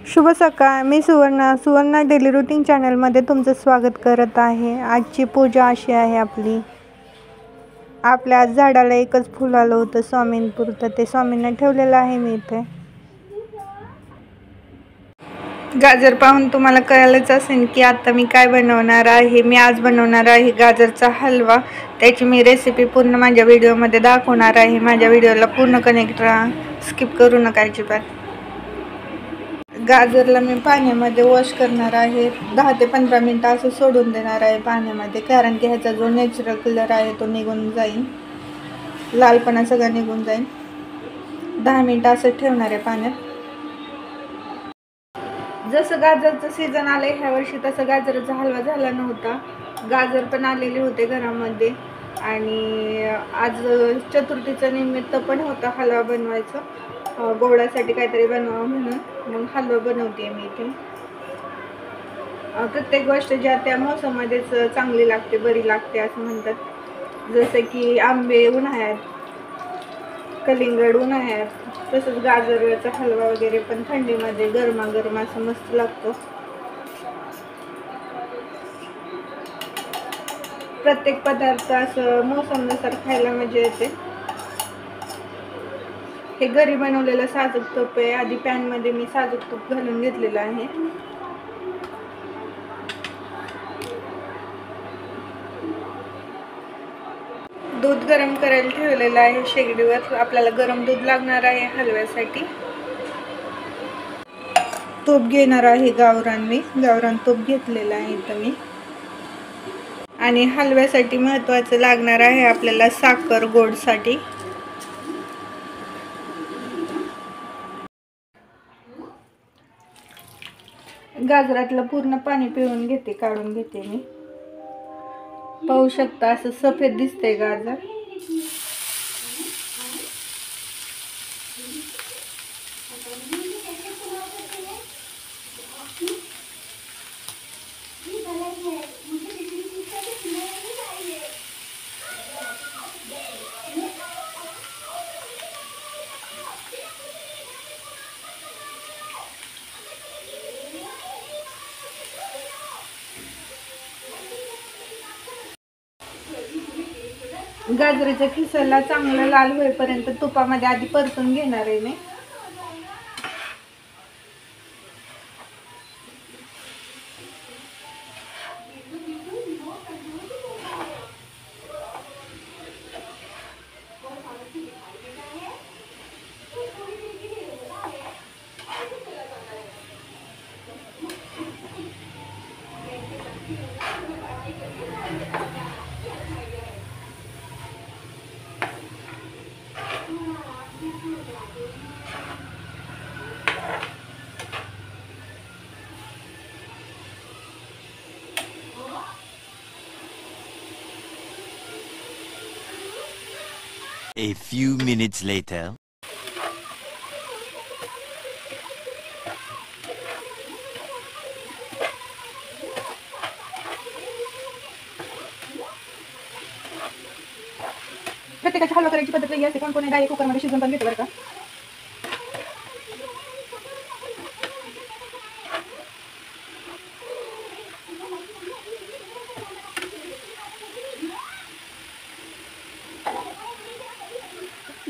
शुभ सकाळ. मी Suvarna daily routine चॅनलमध्ये तुमचं स्वागत करत आहे. आजची पूजा अशी आहे आपल्या आज झाडाला एकच फुल आलं होतं स्वामींपुरतं, ते स्वामींना ठेवलेलं आहे मी इथे. गाजर पाहून तुम्हाला कळलंच असेल की आता मी काय बनवणार आहे. मी आज बनवणार आहे गाजरचा हलवा. त्याची मी रेसिपी पूर्ण माझ्या व्हिडिओमध्ये दाखवणार आहे. माझ्या व्हिडिओला पूर्ण कनेक्ट राहा, स्किप करू नका अजिबात. गाजरला मी पाण्यामध्ये वॉश करणार आहे. 10 ते 15 मिनटं असं सोडून देणार आहे पाण्यामध्ये, कारण की ह्याचा जो नॅचरल कलर आहे तो निघून जाईल, लालपणा सगळा निघून जाईल. 10 मिनटं असं ठेवणार आहे पाण्यात. जसं गाजरचं सीझन आलंय ह्या वर्षी, तसं गाजराचा हलवा झाला नव्हता. गाजर पण आलेले होते घरामध्ये आणि आज चतुर्थीचं निमित्त पण होता हलवा बनवायचं, गोडासाठी काहीतरी बनवावं म्हणून. मग हलवा बनवते मी इथे. प्रत्येक गोष्ट ज्या त्या मोसममध्येच चांगली लागते, बरी लागते असं म्हणतात. जसं की आंबे उन्हाळ्यात, कलिंगड उन्हाळ्यात, तसंच गाजराचा हलवा वगैरे पण थंडीमध्ये गरमागरम असं मस्त लागतो. प्रत्येक पदार्थ असं मोसमनुसार खायला मजा येते. हे घरी बनवलेलं साजूक तूप आहे. आधी पॅनमध्ये मी साजूक तूप घालून घेतलेलं आहे. दूध गरम करायला ठेवलेलं आहे शेगडीवर. आपल्याला गरम दूध लागणार आहे हलव्यासाठी. तूप घेणार आहे गावरान तूप घेतलेलं आहे इथं मी. आणि हलव्यासाठी महत्त्वाचं लागणार आहे आपल्याला साखर, गोडसाठी. गाजरातलं पूर्ण पाणी पिळून घेते, काढून घेते मी. पाहू शकता असं सफेद दिसतंय गाजर. गाजराच्या खिसाला चांगलं लाल होईपर्यंत तुपामध्ये आधी परतून घेणार आहे मी. A few minutes later. प्रत्येकाची हलवा करायची पद्धत वेगळी असते. कोण डायरेक्ट कुकरमध्ये शिजवून पण घेते बरं का.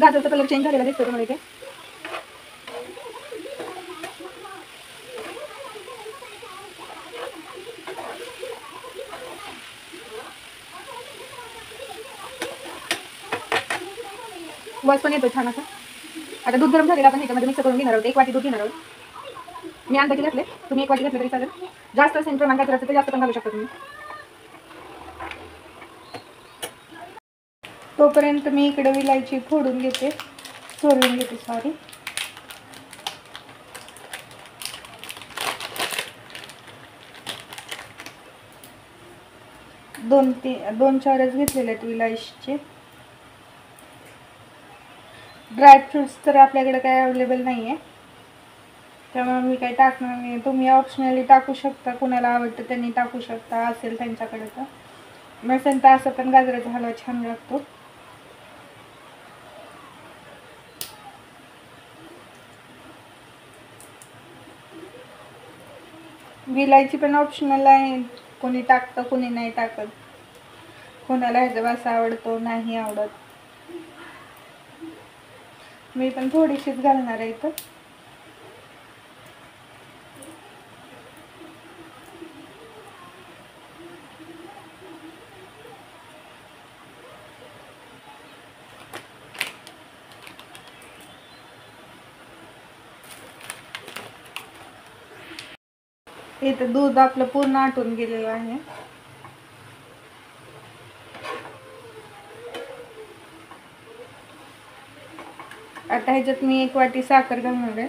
गाजरचा कलर चेंज झालेला दिसतो तुम्हाला इथे. वास पण येतो छान असा. आता दूध गरम झालेलं आपण ह्याच्यामध्ये मिक्स करून घेणार आहोत. 1 वाटी दूध घेणार आहोत मी. अंदाजे घातले, तुम्ही 1 वाटी घातले तरी चालेल. जास्त असेल प्रमाण गाजराचं तर जास्त पण घालू शकता तुम्ही. तोपर्यंत मी इकडे विलायची फोडून घेते, सोलून घेते सॉरी. दोन चारच घेतलेले आहेत विलायचीचे. ड्रायफ्रुट्स तर आपल्याकडे काय अवेलेबल नाही आहे, त्यामुळे मी काही टाकणार नाही. तुम्ही ऑप्शनली टाकू शकता, कुणाला आवडतं त्यांनी टाकू शकता, असेल त्यांच्याकडे तर. नसेल तर असं पण गाजराचा हलवा छान लागतो. विलायची पण ऑप्शनल आहे, कोणी टाकतं कोणी नाही टाकत, कोणाला ह्याचा वास आवडतो नाही आवडत. मी पण थोडीशीच घालणार आहे इथं. इथं दूध आपलं पूर्ण आटून गेलेलं आहे. आता ह्याच्यात मी 1 वाटी साखर घालणार आहे.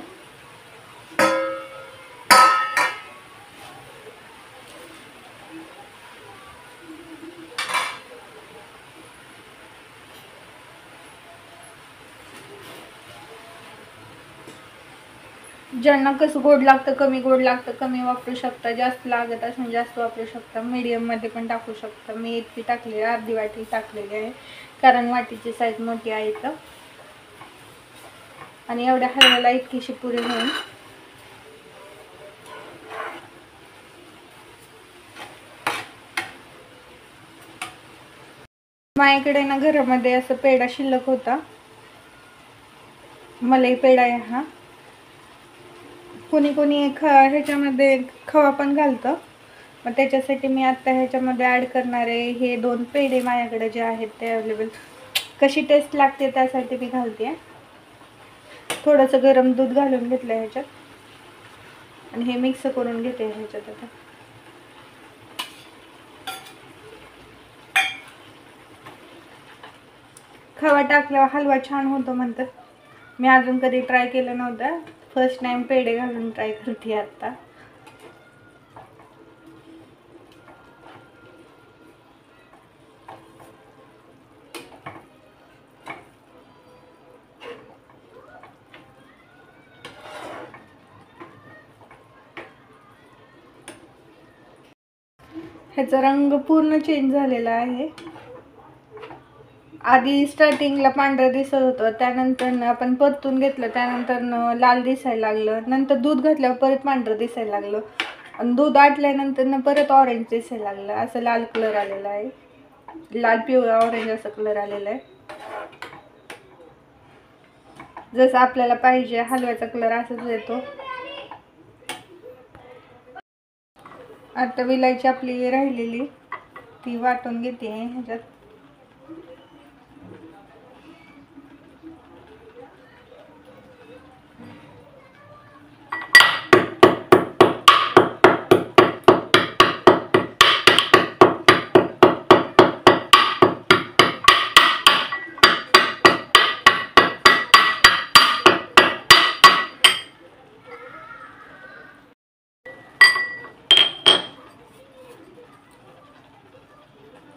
ज्यांना कसं गोड लागतं, कमी गोड लागतं कमी वापरू शकता, जास्त लागत असेल जास्त वापरू शकता, मीडियम मध्ये पण टाकू शकता. मी इतकी टाकली, अर्धी वाटी टाकलेली आहे, कारण वाटीची साईज मोठी आहे इथं. आणि एवढ्या हलव्याला इतकीशी पुरी होईल. माझ्याकडे ना घरामध्ये असं पेढा शिल्लक होता, मलाई पेढा आहे हा. कोणी कोणी ह्याच्यामध्ये खवा पण घालतं, मग त्याच्यासाठी मी आता ह्याच्यामध्ये ॲड करणार आहे हे 2 पेढे माझ्याकडे जे आहेत ते अवेलेबल. कशी टेस्ट लागते त्यासाठी मी घालते. थोडंसं गरम दूध घालून घेतलं ह्याच्यात आणि हे मिक्स करून घेते ह्याच्यात. आता खवा टाकल्यावर हलवा छान होतो म्हणतात. मी अजून कधी ट्राय केलं नव्हतं, फर्स्ट टाइम पेढे घालून ट्राय करते आता. ह्याचा रंग पूर्ण चेंज झालेला आहे. आधी स्टार्टिंगला पांढरं दिसत होतं, त्यानंतर आपण परतून घेतलं, त्यानंतर लाल दिसायला लागलं, नंतर दूध घातल्यावर परत पांढरं दिसायला लागलं, आणि दूध आटल्यानंतर परत ऑरेंज दिसायला लागलं. असं लाल कलर आलेला आहे, लाल पिवळा ऑरेंज असा कलर आलेला आहे. जसं आपल्याला पाहिजे हलव्याचा कलर असाच येतो. आता विलायची आपली राहिलेली ती वाटून घेते ह्याच्यात.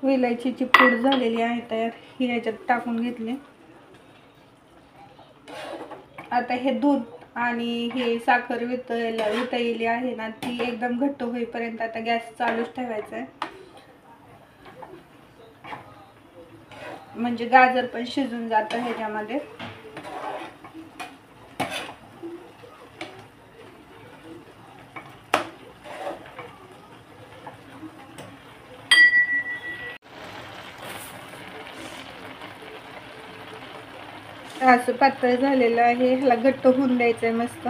विलायचीची पूड झालेली आहे तयार, ही ह्याच्यात टाकून घेतली. आता हे दूध आणि हे साखर वितळलेली आहे ना, ती एकदम घट्ट होईपर्यंत आता गॅस चालूच ठेवायचा आहे, म्हणजे गाजर पण शिजून जातं ह्याच्यामध्ये. असं पातळ झालेलं आहे, ह्याला घट्ट होऊन द्यायचं आहे मस्त.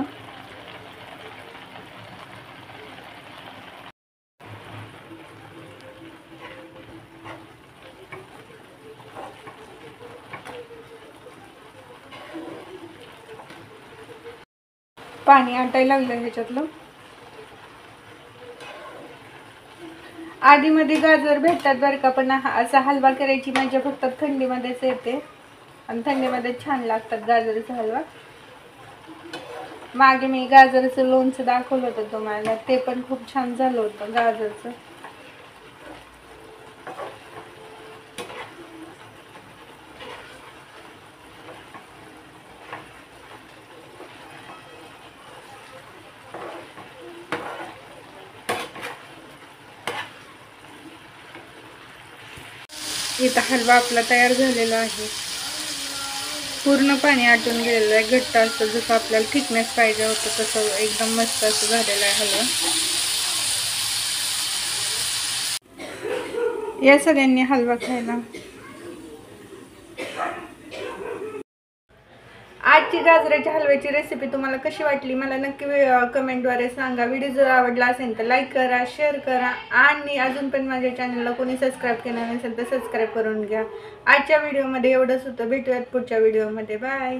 पाणी आटायला लागलं ह्याच्यातलं. आधीमध्ये गाजर भेटतात बरं का, पण असा हलवा करायची मजा फक्त थंडीमध्येच येते, आणि थंडीमध्ये छान लागतात गाजराचा हलवा. मागे मी गाजराचं लोणचं दाखवलं होतं तुम्हाला, ते पण खूप छान झालं होतं गाजरचं. इथं हलवा आपला तयार झालेला आहे, पूर्ण पाणी आटून गेलेलं आहे, घट्ट असतं जसं आपल्याला थिकनेस पाहिजे होतं तसं एकदम मस्त असं झालेलं आहे हलवा. या सगळ्यांनी हलवा खायला. आजची गाजराच्या हलव्याची रेसिपी तुम्हाला कशी वाटली मला नक्की कमेंटद्वारे सांगा. व्हिडिओ जर आवडला असेल तर लाईक करा, शेअर करा आणि अजून पण माझ्या चॅनलला कोणी सबस्क्राईब केलं नसेल तर सबस्क्राईब करून घ्या. आजच्या व्हिडिओमध्ये एवढंच होतं. भेटूयात पुढच्या व्हिडिओमध्ये. बाय.